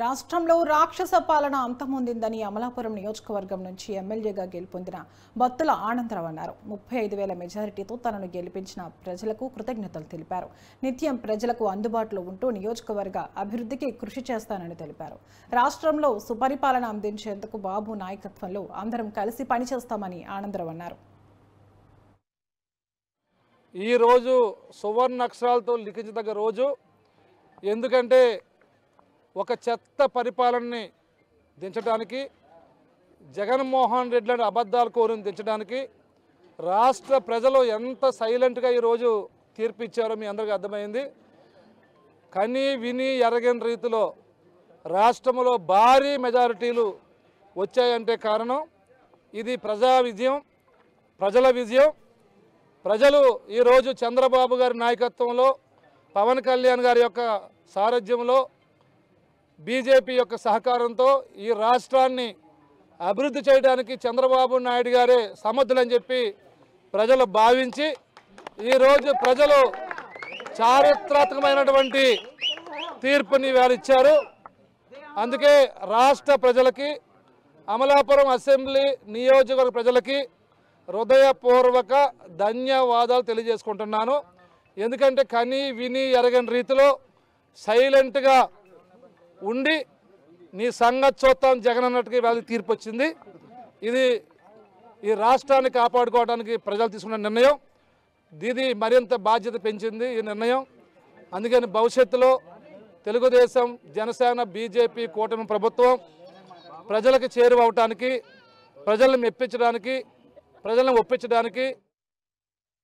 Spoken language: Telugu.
రాష్ట్రంలో రాక్షస పాలన అంతమొందిందని అమలాపురం నియోజకవర్గం నుంచి ఎమ్మెల్యేగా గెలుపొందిన బత్తుల ఆనందరావు అన్నారు. 35,000 మెజారిటీతో తనను గెలిపించిన ప్రజలకు కృతజ్ఞతలు తెలిపారు. నిత్యం ప్రజలకు అందుబాటులో ఉంటూ నియోజకవర్గ అభివృద్ధికి కృషి చేస్తానని తెలిపారు. రాష్ట్రంలో సుపరిపాలన అందించేందుకు బాబు నాయకత్వంలో అందరం కలిసి పనిచేస్తామని ఆనందరావు అన్నారు. ఈ రోజు సువర్ణ అక్షరాలతో లిఖించదగ్గ రోజు. ఎందుకంటే ఒక చెత్త పరిపాలనని దించడానికి, జగన్మోహన్ రెడ్డి లాంటి అబద్ధాలు కోరిని దించడానికి రాష్ట్ర ప్రజలు ఎంత సైలెంట్గా ఈరోజు తీర్పు ఇచ్చారో మీ అందరికీ అర్థమైంది. కని విని ఎరగని రీతిలో రాష్ట్రంలో భారీ మెజారిటీలు వచ్చాయంటే కారణం ఇది ప్రజా విజయం, ప్రజల విజయం. ప్రజలు ఈరోజు చంద్రబాబు గారి నాయకత్వంలో, పవన్ కళ్యాణ్ గారి యొక్క సారథ్యంలో, బీజేపీ యొక్క సహకారంతో ఈ రాష్ట్రాన్ని అభివృద్ధి చేయడానికి చంద్రబాబు నాయుడు గారే సమర్థులని చెప్పి ప్రజలు భావించి ఈరోజు ప్రజలు చారిత్రాత్మకమైనటువంటి తీర్పుని వారు ఇచ్చారు. అందుకే రాష్ట్ర ప్రజలకి, అమలాపురం అసెంబ్లీ నియోజకవర్గ ప్రజలకి హృదయపూర్వక ధన్యవాదాలు తెలియజేసుకుంటున్నాను. ఎందుకంటే కని విని ఎరగని రీతిలో సైలెంట్గా ఉండి నీ సంగతి చూస్తాం జగన్ అన్నట్టుగా వాళ్ళకి తీర్పు వచ్చింది. ఇది ఈ రాష్ట్రాన్ని కాపాడుకోవడానికి ప్రజలు తీసుకున్న నిర్ణయం. ఇది మరింత బాధ్యత పెంచింది ఈ నిర్ణయం. అందుకని భవిష్యత్తులో తెలుగుదేశం, జనసేన, బీజేపీ కూటమి ప్రభుత్వం ప్రజలకు చేరువవటానికి, ప్రజలను మెప్పించడానికి, ప్రజలను ఒప్పించడానికి